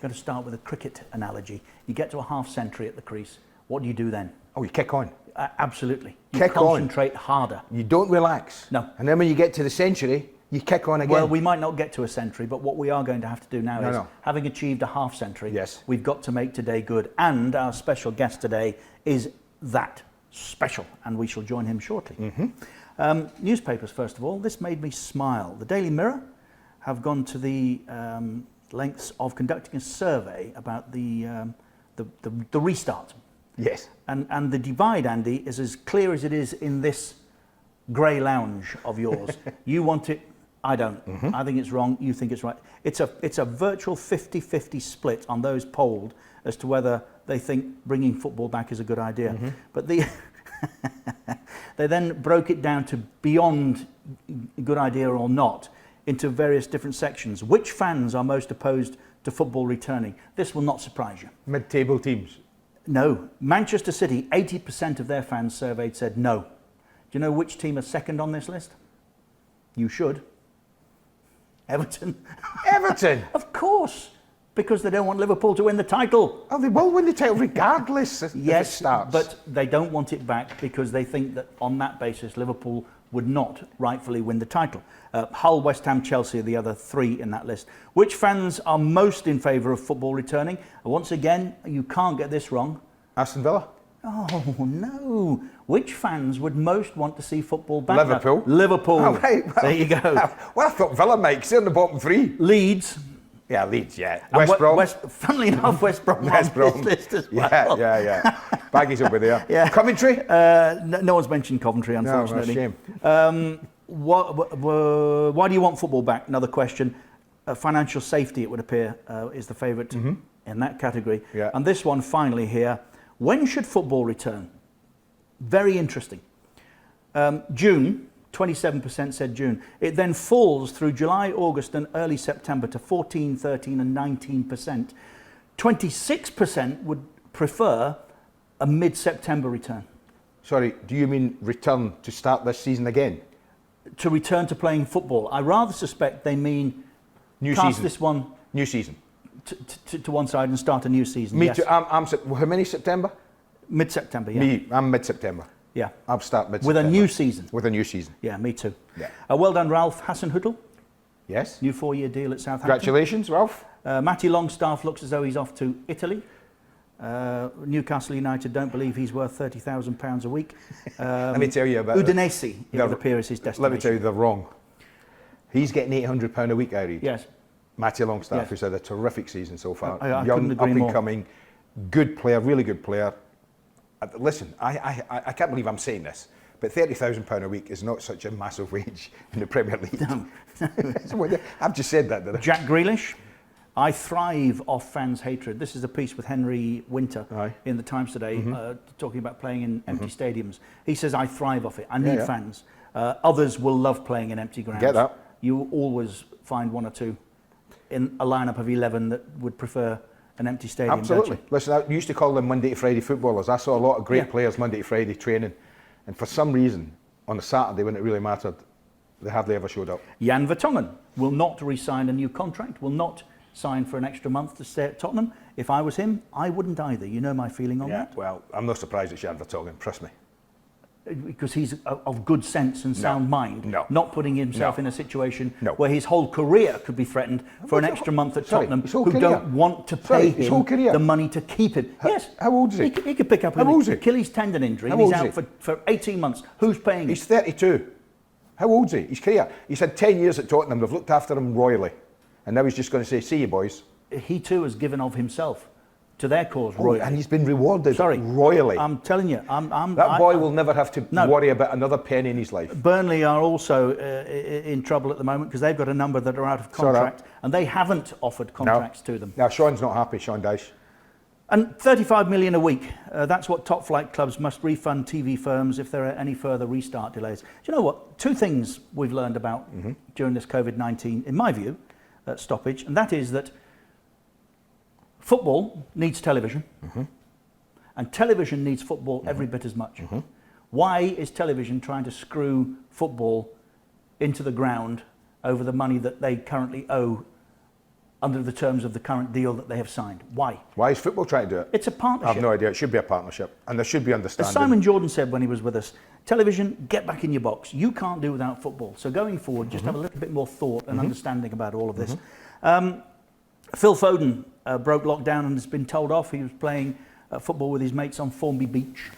got to start with a cricket analogy. You get to a half century at the crease. What do you do then? Oh, you kick on. Absolutely. You Kick on. concentrate harder. You don't relax. No. And then when you get to the century, you kick on again. Well, we might not get to a century, but what we are going to have to do now is, having achieved a half century, yes, we've got to make today good. And our special guest today is that special, and we shall join him shortly. Newspapers, first of all. This made me smile. The Daily Mirror have gone to the lengths of conducting a survey about the restart. Yes. And the divide, Andy, is as clear as it is in this grey lounge of yours. You want it, I don't. I think it's wrong, you think it's right. It's a virtual 50-50 split on those polled as to whether they think bringing football back is a good idea. But they then broke it down to beyond good idea or not into various different sections. Which fans are most opposed to football returning? This will not surprise you. Mid-table teams. No. Manchester City, 80% of their fans surveyed said no. Do you know which team are second on this list? You should. Everton. Everton? Of course. Because they don't want Liverpool to win the title. Oh, they will win the title regardless if it starts. But they don't want it back because they think that on that basis Liverpool would not rightfully win the title. Hull, West Ham, Chelsea are the other three in that list. Which fans are most in favour of football returning? Once again, you can't get this wrong. Aston Villa? Oh, no. Which fans would most want to see football back? Liverpool. Liverpool. Oh, right. Well, there you go. Well, I thought Villa might, 'cause they're in the bottom three. Leeds. Yeah, Leeds, yeah. West Brom. Funnily enough, West Brom West on Brom. this list as well. Yeah. Baggy's over there. Yeah. Coventry? No one's mentioned Coventry, unfortunately. No, that's a shame. Why do you want football back? Another question. Financial safety, it would appear, is the favourite in that category. Yeah. And this one finally here. When should football return? Very interesting. June, 27% said June. It then falls through July, August and early September to 14, 13 and 19%. 26% would prefer a mid-September return. Sorry, do you mean return to start this season again? To return to playing football. I rather suspect they mean new cast season. This one new season. To one side and start a new season. Me yes. too. How many September? Mid-September, yeah. Me, I'm mid-September. Yeah. I'll start mid-September. With a new season. With a new season. Yeah, me too. Yeah. Well done, Ralph Hasenhüttl. Yes. New 4-year deal at Southampton. Congratulations, Ralph. Matty Longstaff looks as though he's off to Italy. Newcastle United don't believe he's worth £30,000 a week. Let me tell you about Udinese, it would appear, is his destination. Let me tell you, they're wrong. He's getting £800 a week, I read. Yes. Matty Longstaff, yes. who's had a terrific season so far. I Young, up-and-coming, good player, really good player. Listen, I can't believe I'm saying this, but £30,000 a week is not such a massive wage in the Premier League. No. I've just said that, didn't I? Jack Grealish. I thrive off fans' hatred. This is a piece with Henry Winter in the Times today, talking about playing in empty stadiums. He says, I thrive off it. I need fans. Others will love playing in empty grounds. Get that. You will always find one or two in a lineup of 11 that would prefer an empty stadium. Absolutely. Listen, I used to call them Monday to Friday footballers. I saw a lot of great players Monday to Friday training, and for some reason, on a Saturday when it really mattered, they hardly ever showed up. Jan Vertonghen will not re-sign a new contract, will not sign for an extra month to stay at Tottenham. If I was him, I wouldn't either. You know my feeling on that. Well, I'm not surprised it's Jan Vertonghen, trust me. Because he's of good sense and sound mind, not putting himself in a situation where his whole career could be threatened for an extra month at Tottenham, who don't want to pay him the money to keep him. Yes. How old is he? He could pick up an Achilles tendon injury and he's out for 18 months. Who's paying him? He's 32. How old is he? His career. He's had 10 years at Tottenham. They've looked after him royally. And now he's just going to say, see you, boys. He too has given of himself to their cause royally. And he's been rewarded royally. I'm telling you. That boy will never have to worry about another penny in his life. Burnley are also in trouble at the moment because they've got a number that are out of contract and they haven't offered contracts to them. Now, Sean's not happy, Sean Dyche. And 35 million a week, that's what top flight clubs must refund TV firms if there are any further restart delays. Do you know what? Two things we've learned about during this COVID-19, in my view, stoppage, and that is that football needs television, and television needs football every bit as much. Why is television trying to screw football into the ground over the money that they currently owe under the terms of the current deal that they have signed. Why? Why is football trying to do it? It's a I partnership. have no idea. It should be a partnership, and there should be As understanding. Simon Jordan said when he was with us, television, get back in your box. You can't do without football. So going forward, just have a little bit more thought and understanding about all of this. Phil Foden broke lockdown and has been told off. He was playing football with his mates on Formby Beach.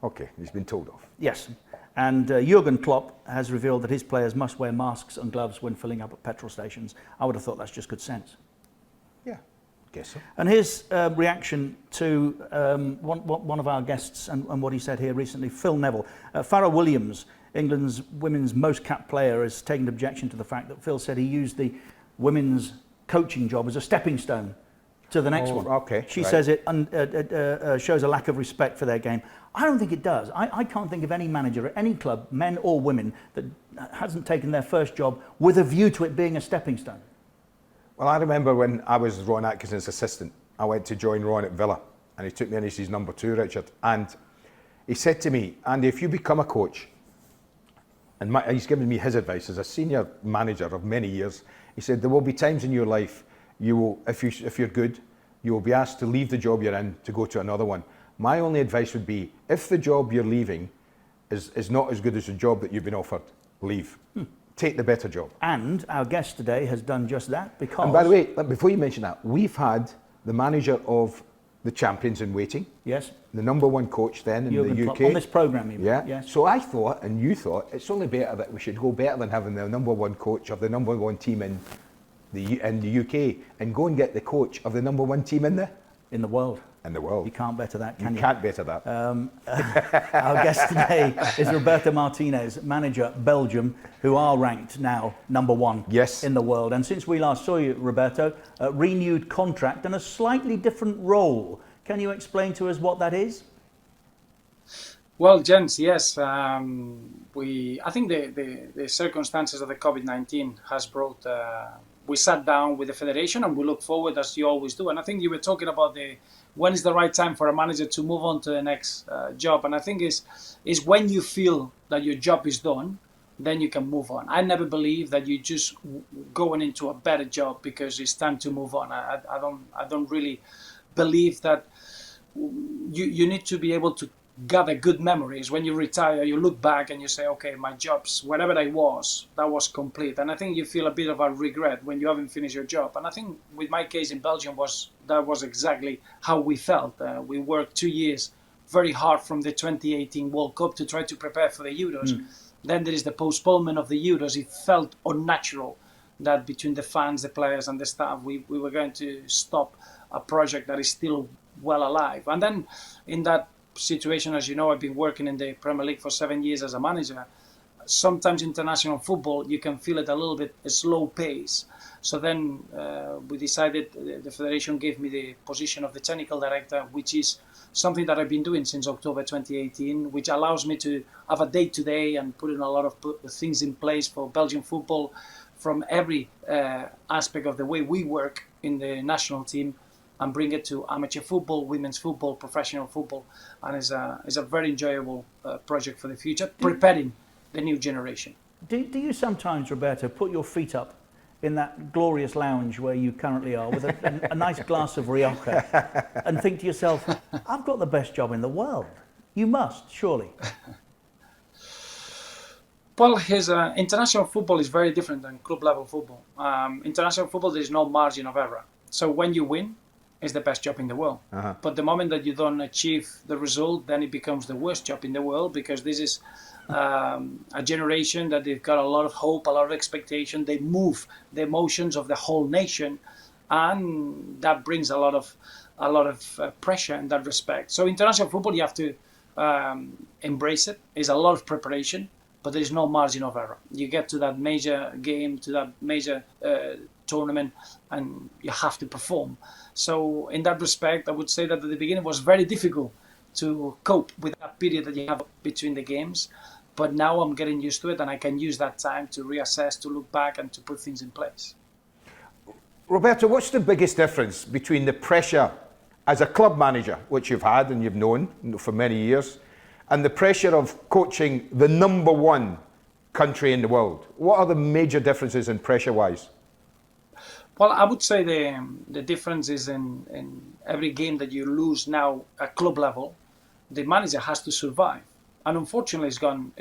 Okay, he's been told off. Yes. And Jurgen Klopp has revealed that his players must wear masks and gloves when filling up at petrol stations. I would have thought that's just good sense. Yeah, guess so. And his reaction to one of our guests and what he said here recently, Phil Neville. Farrah Williams, England's women's most capped player, has taken objection to the fact that Phil said he used the women's coaching job as a stepping stone to the next one. Okay. She right. says it shows a lack of respect for their game. I don't think it does. I can't think of any manager at any club, men or women, that hasn't taken their first job with a view to it being a stepping stone. Well, I remember when I was Ron Atkinson's assistant, I went to join Ron at Villa, and he took me in as his number 2, Richard, and he said to me, Andy, if you become a coach, and he's given me his advice as a senior manager of many years, he said, there will be times in your life, you will, if you're good, you will be asked to leave the job you're in to go to another one. My only advice would be, if the job you're leaving is not as good as the job that you've been offered, leave. Take the better job. And our guest today has done just that because... And by the way, before you mention that, we've had the manager of the champions in waiting. Yes. The number 1 coach then in Jurgen the Klopp, UK. on this programme, you mean? Yeah. Yes. So I thought, and you thought, it's only better that we should go better than having the number 1 coach of the number 1 team in the UK and go and get the coach of the number 1 team in the world. In the world. You can't better that, can you? You can't better that. Our guest today is Roberto Martinez, manager Belgium, who are ranked now number 1 Yes. in the world. And since we last saw you, Roberto, a renewed contract and a slightly different role. Can you explain to us what that is? Well, gents, yes. I think the circumstances of the COVID-19 has brought. We sat down with the federation and we look forward as you always do. And I think you were talking about when is the right time for a manager to move on to the next job. And I think is when you feel that your job is done, then you can move on. I never believe that you just going into a better job because it's time to move on. I don't really believe that you need to be able to gather good memories. When you retire, you look back and you say, okay, my jobs, whatever that was complete. And I think you feel a bit of a regret when you haven't finished your job. And I think with my case in Belgium that was exactly how we felt. We worked 2 years very hard from the 2018 World Cup to try to prepare for the Euros. Then there is the postponement of the Euros. It felt unnatural that between the fans, the players and the staff, we were going to stop a project that is still well alive. And then in that situation, as you know, I've been working in the Premier League for 7 years as a manager. Sometimes international football, you can feel it a little bit a slow pace. So then we decided, the federation gave me the position of the technical director, which is something that I've been doing since October 2018, which allows me to have a day-to-day and put in a lot of things in place for Belgian football from every aspect of the way we work in the national team, and bring it to amateur football, women's football, professional football, and it's a very enjoyable project for the future, preparing the new generation. Do you sometimes, Roberto, put your feet up in that glorious lounge where you currently are with a nice glass of Rioja and think to yourself, I've got the best job in the world? You must, surely. Well, international football is very different than club level football. International football, there is no margin of error. So when you win, it's the best job in the world. But the moment that you don't achieve the result, then it becomes the worst job in the world, because this is a generation that they've got a lot of hope, a lot of expectation. They move the emotions of the whole nation, and that brings a lot of pressure in that respect. So international football, you have to embrace it. It's a lot of preparation, but there is no margin of error. You get to that major game, to that major tournament, and you have to perform. So in that respect, I would say that at the beginning it was very difficult to cope with that period that you have between the games. But now I'm getting used to it, and I can use that time to reassess, to look back, and to put things in place. Roberto, what's the biggest difference between the pressure as a club manager, which you've had and you've known for many years, and the pressure of coaching the number 1 country in the world? What are the major differences in pressure-wise? Well, I would say the difference is in every game that you lose now at club level, the manager has to survive, and unfortunately, it's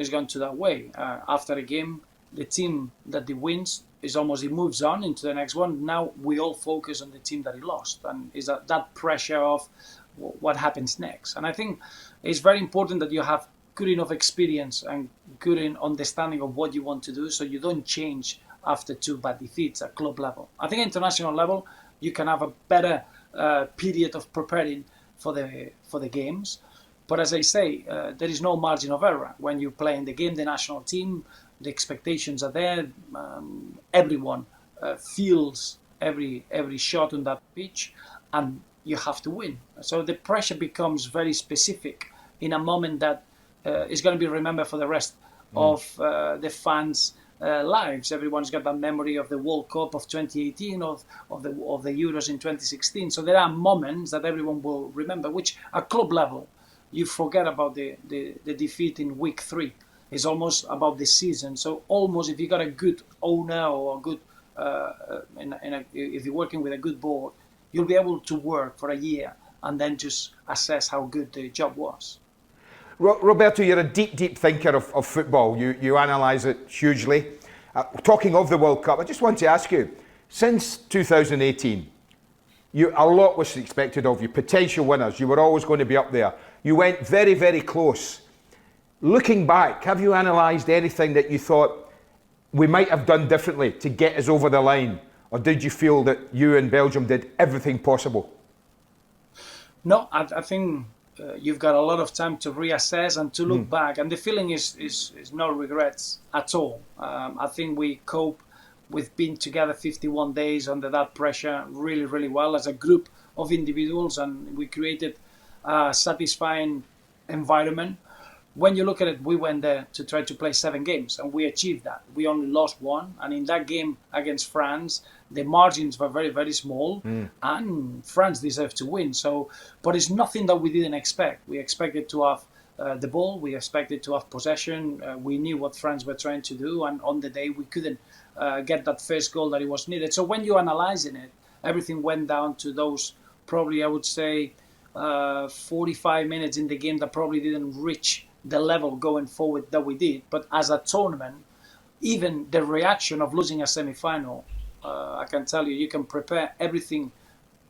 gone to that way. After a game, the team that he wins is almost he moves on into the next one. Now we all focus on the team that he lost, and is that pressure of what happens next. And I think it's very important that you have good enough experience and good understanding of what you want to do, so you don't change after 2 bad defeats at club level. I think at international level you can have a better period of preparing for the games. But as I say, there is no margin of error. When you play in the game, the national team, the expectations are there. Everyone feels every shot on that pitch, and you have to win. So the pressure becomes very specific in a moment that is going to be remembered for the rest of the fans' lives. Everyone's got that memory of the World Cup of 2018, of the Euros in 2016. So there are moments that everyone will remember, which at club level, you forget about the defeat in week 3. It's almost about the season. So almost if you got a good owner or a good, if you're working with a good board, you'll be able to work for a year and then just assess how good the job was. Roberto, you're a deep thinker of football. You analyse it hugely. Talking of the World Cup, I just want to ask you, since 2018, a lot was expected of you, potential winners. You were always going to be up there. You went very, very close. Looking back, have you analysed anything that you thought we might have done differently to get us over the line? Or did you feel that you and Belgium did everything possible? No, I think you've got a lot of time to reassess and to look back. And the feeling is no regrets at all. I think we cope with being together 51 days under that pressure really, really well as a group of individuals. And we created a satisfying environment. When you look at it, we went there to try to play 7 games, and we achieved that. We only lost 1, and in that game against France, the margins were very, very small, and France deserved to win. So, but it's nothing that we didn't expect. We expected to have the ball, we expected to have possession. We knew what France were trying to do, and on the day we couldn't get that first goal that it was needed. So when you're analysing it, everything went down to those, probably I would say, 45 minutes in the game that probably didn't reach the level going forward that we did. But as a tournament, even the reaction of losing a semi-final, I can tell you, you can prepare everything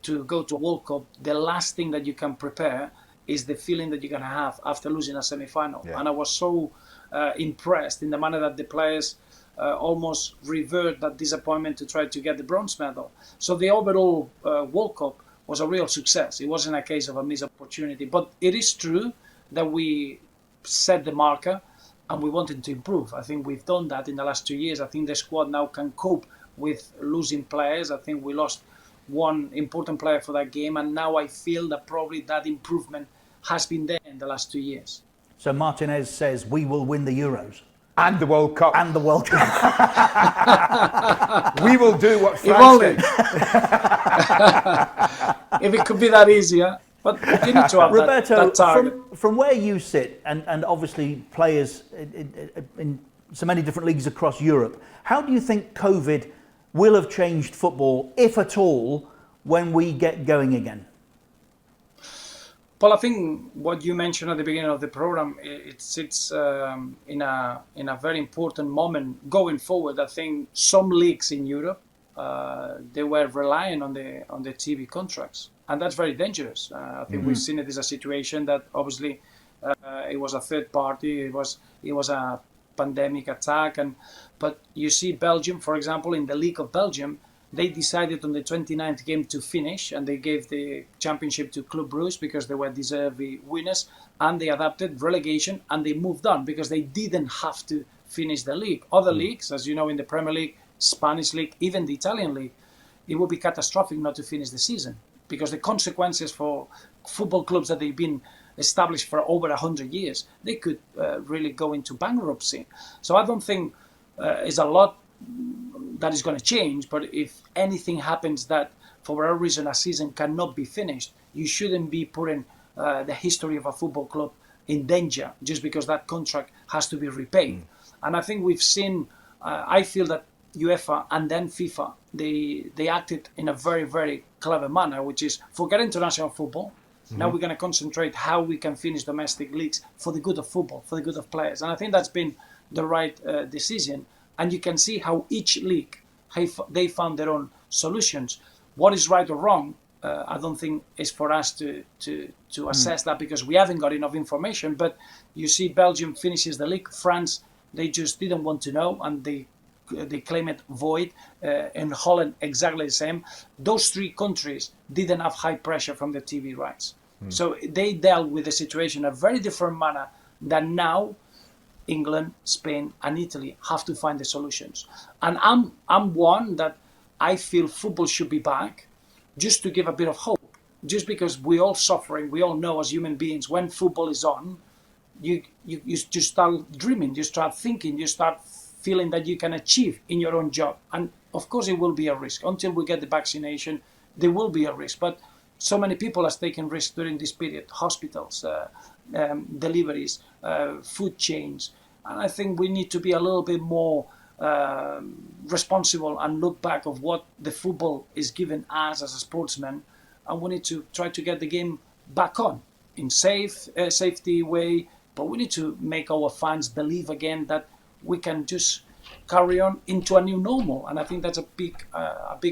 to go to a World Cup. The last thing that you can prepare is the feeling that you're going to have after losing a semi-final. Yeah. And I was so impressed in the manner that the players almost revert that disappointment to try to get the bronze medal. So the overall World Cup was a real success. It wasn't a case of a missed opportunity. But it is true that we set the marker and we wanted to improve. I think we've done that in the last 2 years. I think the squad now can cope with losing players. I think we lost one important player for that game, and now I feel that probably that improvement has been there in the last 2 years. So Martinez says we will win the Euros. And the World Cup. And the World Cup. We will do what France did. If it could be that easier. But you need to have Roberto, that target. From where you sit, and obviously players in so many different leagues across Europe, how do you think COVID will have changed football, if at all, when we get going again? Well, I think what you mentioned at the beginning of the program, it sits in a very important moment going forward. I think some leagues in Europe, they were relying on the TV contracts. And that's very dangerous. I think we've seen it as a situation that obviously it was a third party, it was a pandemic attack, but you see Belgium, for example, in the League of Belgium, they decided on the 29th game to finish, and they gave the championship to Club Brugge because they were deserving winners, and they adapted relegation and they moved on because they didn't have to finish the league. Other leagues, as you know, in the Premier League, Spanish league, even the Italian league, it would be catastrophic not to finish the season, because the consequences for football clubs that they've been established for over 100 years, they could really go into bankruptcy. So I don't think it's a lot that is going to change, but if anything happens that for whatever reason a season cannot be finished, you shouldn't be putting the history of a football club in danger just because that contract has to be repaid. And I think we've seen, I feel that UEFA and then FIFA, they acted in a very, very clever manner, which is forget international football. Now we're going to concentrate how we can finish domestic leagues for the good of football, for the good of players. And I think that's been the right decision. And you can see how each league, they found their own solutions. What is right or wrong, I don't think is for us to assess that, because we haven't got enough information. But you see Belgium finishes the league. France, they just didn't want to know, and they claim it void. In Holland, exactly the same. Those three countries didn't have high pressure from the TV rights. So they dealt with the situation in a very different manner than now. England, Spain, and Italy have to find the solutions. And I'm one that I feel football should be back, just to give a bit of hope. Just because we're all suffering, we all know as human beings, when football is on, you just start dreaming, you start thinking, you start feeling that you can achieve in your own job. And of course it will be a risk. Until we get the vaccination, there will be a risk. But so many people have taken risks during this period. Hospitals, deliveries, food chains. And I think we need to be a little bit more responsible and look back of what the football is giving us as a sportsman. And we need to try to get the game back on in safety way. But we need to make our fans believe again that we can just carry on into a new normal. And I think that's a big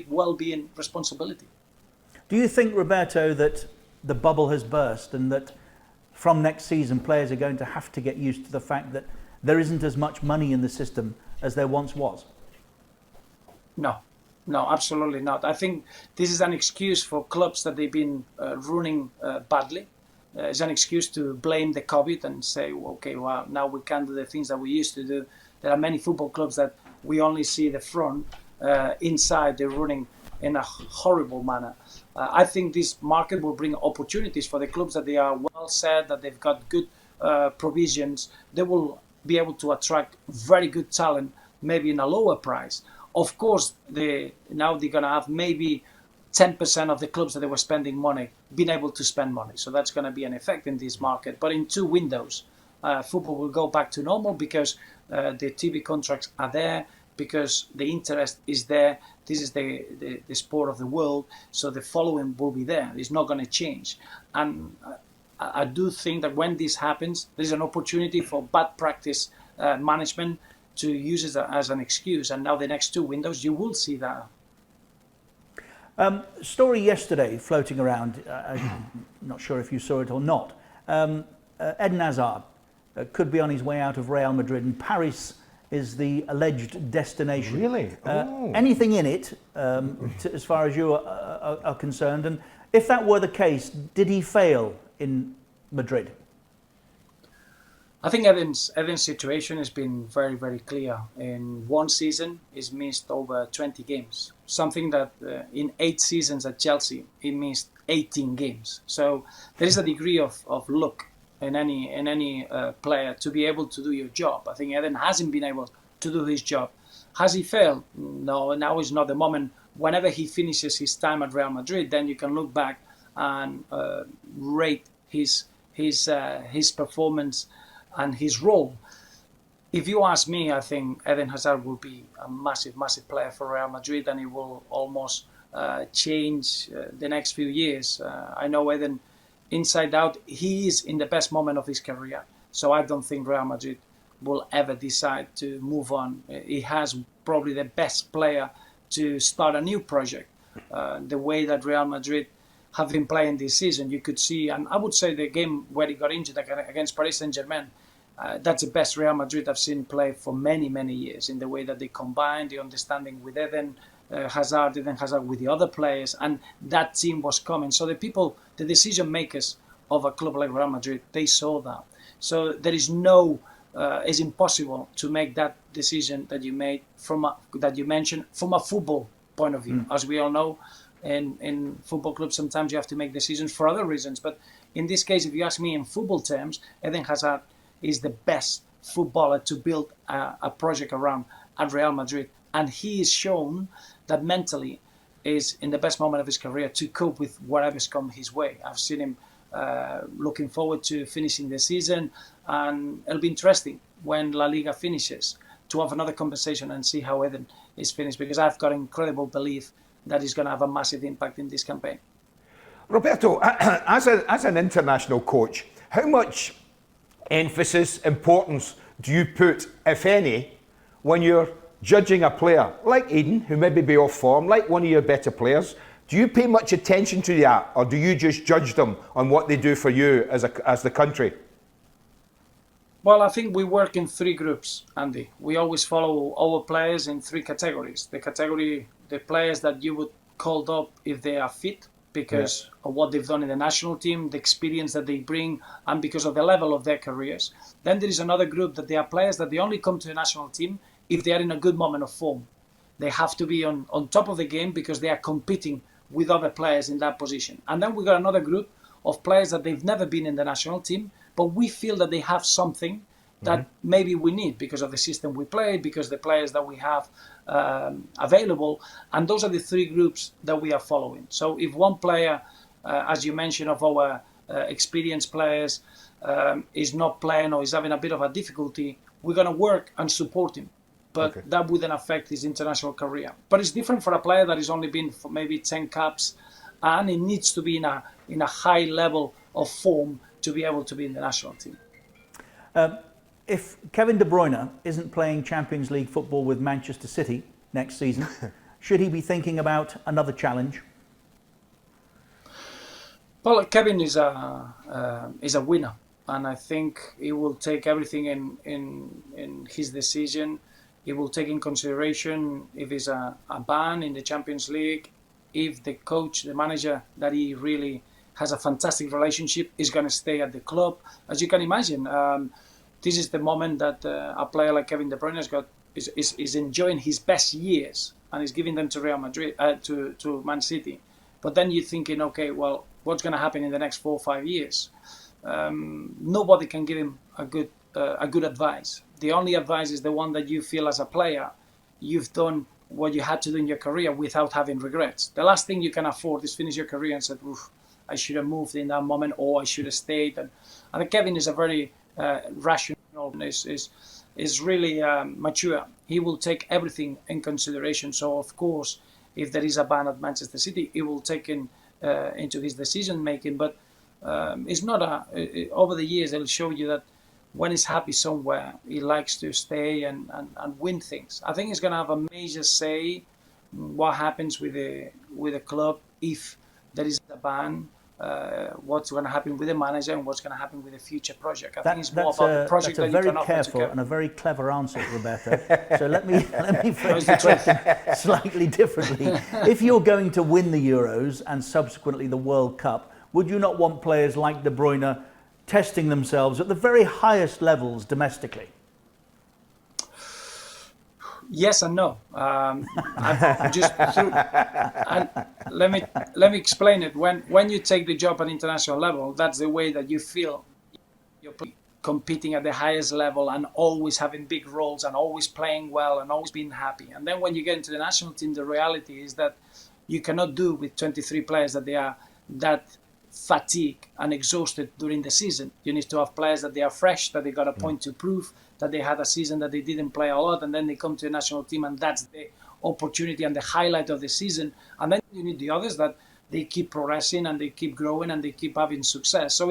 well-being responsibility. Do you think, Roberto, that the bubble has burst and that from next season players are going to have to get used to the fact that there isn't as much money in the system as there once was? No, absolutely not. I think this is an excuse for clubs that they've been running badly. It's an excuse to blame the COVID and say, okay, well, now we can't do the things that we used to do. There are many football clubs that we only see the front. Inside, they're running in a horrible manner. I think this market will bring opportunities for the clubs that they are well set, that they've got good provisions. They will be able to attract very good talent, maybe in a lower price. Of course, now they're going to have maybe 10% of the clubs that they were spending money being able to spend money. So that's going to be an effect in this market. But in 2 windows, football will go back to normal because the TV contracts are there, because the interest is there. This is the sport of the world, so the following will be there. It's not going to change. And I do think that when this happens, there's an opportunity for bad practice management to use it as an excuse. And now the next 2 windows, you will see that. Story yesterday floating around, I'm not sure if you saw it or not. Eden Hazard could be on his way out of Real Madrid, and Paris is the alleged destination. Really? Anything in it, as far as you are concerned? And if that were the case, did he fail in Madrid? I think Eden's situation has been very, very clear. In 1 season, he's missed over 20 games. Something that in 8 seasons at Chelsea, he missed 18 games. So there is a degree of luck in any player to be able to do your job. I think Eden hasn't been able to do his job. Has he failed? No, now is not the moment. Whenever he finishes his time at Real Madrid, then you can look back and rate his performance and his role. If you ask me, I think Eden Hazard will be a massive, massive player for Real Madrid, and he will almost change the next few years. I know Eden inside out. He is in the best moment of his career. So I don't think Real Madrid will ever decide to move on. He has probably the best player to start a new project. The way that Real Madrid have been playing this season, you could see, and I would say the game where he got injured against Paris Saint-Germain, that's the best Real Madrid I've seen play for many, many years, in the way that they combine, the understanding with Eden Hazard with the other players, and that team was coming. So the decision makers of a club like Real Madrid, they saw that. So there is it's impossible to make that decision that you made that you mentioned from a football point of view. As we all know, in football clubs, sometimes you have to make decisions for other reasons. But in this case, if you ask me in football terms, Eden Hazard is the best footballer to build a project around at Real Madrid. And he is shown that mentally is in the best moment of his career to cope with whatever's come his way. I've seen him looking forward to finishing the season, and it'll be interesting when La Liga finishes to have another conversation and see how Eden is finished, because I've got incredible belief that he's going to have a massive impact in this campaign. Roberto, as an international coach, how much emphasis, importance do you put, if any, when you're judging a player like Eden, who maybe be off form, like one of your better players? Do you pay much attention to that, or do you just judge them on what they do for you as the country? Well, I think we work in three groups, Andy. We always follow our players in three categories. The players that you would call up if they are fit, because of what they've done in the national team, the experience that they bring, and because of the level of their careers. Then there is another group that they are players that they only come to the national team if they are in a good moment of form. They have to be on top of the game because they are competing with other players in that position. And then we got another group of players that they've never been in the national team, but we feel that they have something that maybe we need because of the system we play, because the players that we have available. And those are the three groups that we are following. So if one player, as you mentioned, of our experienced players is not playing or is having a bit of a difficulty, we're going to work and support him. But that wouldn't affect his international career. But it's different for a player that has only been for maybe 10 caps, and it needs to be in a high level of form to be able to be in the national team. If Kevin de Bruyne isn't playing Champions League football with Manchester City next season, should he be thinking about another challenge? Well, Kevin is a winner, and I think he will take everything in his decision. He will take in consideration if it's a ban in the Champions League, if the coach, the manager that he really has a fantastic relationship is going to stay at the club. As you can imagine, this is the moment that a player like Kevin de Bruyne is enjoying his best years and is giving them to Real Madrid, to Man City. But then you're thinking, okay, well, what's going to happen in the next 4 or 5 years? Nobody can give him a good advice. The only advice is the one that you feel as a player you've done what you had to do in your career without having regrets. The last thing you can afford is finish your career and say, oof, I should have moved in that moment, or I should have stayed. And Kevin is a very rational, is really mature. He will take everything in consideration. So of course, if there is a ban at Manchester City, he will take into his decision making. But it's not over the years, it'll show you that when he's happy somewhere, he likes to stay and win things. I think he's going to have a major say what happens with the club if there is a ban. What's going to happen with the manager and what's going to happen with the future project. I think it's more about the project that you can offer. That's a very careful and a very clever answer, Roberto. So let me phrase the question slightly differently. If you're going to win the Euros and subsequently the World Cup, would you not want players like De Bruyne testing themselves at the very highest levels domestically? Yes and no. Let me explain it. When you take the job at international level, that's the way that you feel you're competing at the highest level and always having big roles and always playing well and always being happy. And then when you get into the national team, the reality is that you cannot do with 23 players that they are that fatigued and exhausted during the season. You need to have players that they are fresh, that they got a point to prove, that they had a season that they didn't play a lot, and then they come to the national team, and that's the opportunity and the highlight of the season. And then you need the others that they keep progressing and they keep growing and they keep having success. So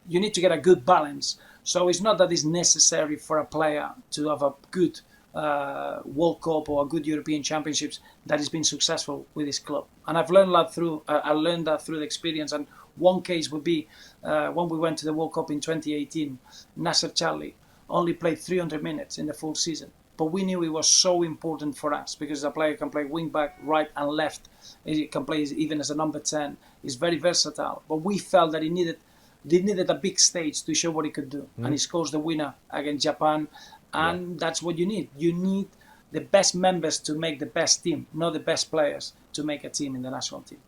you need to get a good balance. So it's not that it's necessary for a player to have a good World Cup or a good European Championships that has been successful with his club. And I've learned that through the experience. And one case would be when we went to the World Cup in 2018, Nasser Charlie only played 300 minutes in the full season. But we knew it was so important for us because a player can play wing back, right and left. He can play even as a number 10. He's very versatile. But we felt that he needed a big stage to show what he could do. And he scores the winner against Japan. And that's what you need. You need the best members to make the best team, not the best players to make a team in the national team.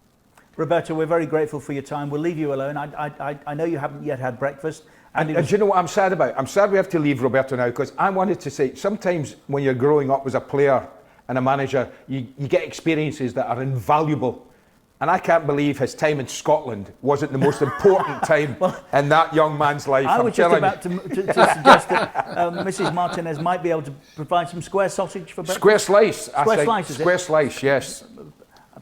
Roberto, we're very grateful for your time. We'll leave you alone. I know you haven't yet had breakfast. And do you know what I'm sad about? I'm sad we have to leave Roberto now because I wanted to say, sometimes when you're growing up as a player and a manager, you get experiences that are invaluable And I can't believe his time in Scotland wasn't the most important time in that young man's life. I was just about to suggest that Mrs. Martinez might be able to provide some square sausage for breakfast. Square slice. Square slice, is it? Square slice, yes.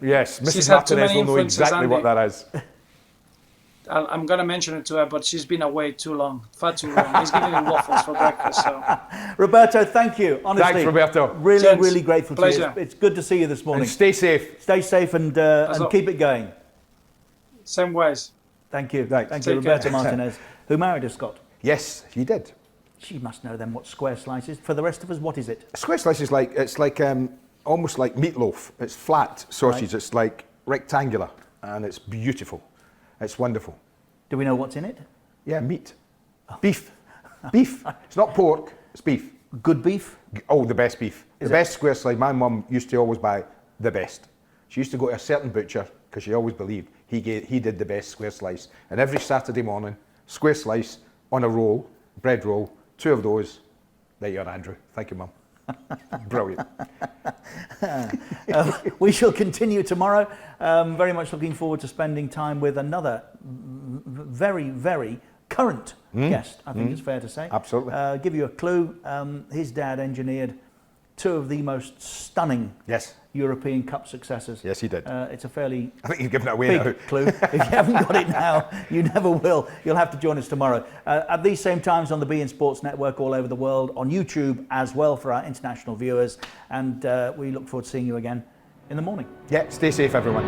Yes, She's Mrs. had too Martinez many will know influences, exactly Andy. what that is. I'm going to mention it to her, but she's been away too long, far too long. He's giving me waffles for breakfast. So. Roberto, thank you. Honestly, Thanks, Roberto. Really, Gents, really grateful pleasure. to you. It's good to see you this morning. And stay safe. Stay safe and well. keep it going. Same ways. Thank you. Right. Thank you, Take care. Roberto Martinez, who married a Scot. Yes, you did. She must know then what square slice is. For the rest of us, what is it? A square slice is like almost like meatloaf. It's flat sausage. Right. It's like rectangular, and it's beautiful. It's wonderful. Do we know what's in it? Yeah, meat. Beef. Beef. It's not pork, it's beef. Good beef? Oh, the best beef. Is the best square slice. My mum used to always buy the best. She used to go to a certain butcher because she always believed he did the best square slice. And every Saturday morning, square slice on a roll, bread roll, 2 of those. There you are, Andrew. Thank you, Mum. Brilliant. We shall continue tomorrow. Very much looking forward to spending time with another very, very current guest, I think it's fair to say. Absolutely. Give you a clue. His dad engineered 2 of the most stunning European Cup successes. Yes, he did. It's a fairly I think you've given it away now. big clue. If you haven't got it now, you never will. You'll have to join us tomorrow. At these same times on the beIN Sports Network all over the world, on YouTube as well for our international viewers. And we look forward to seeing you again in the morning. Yeah, stay safe, everyone.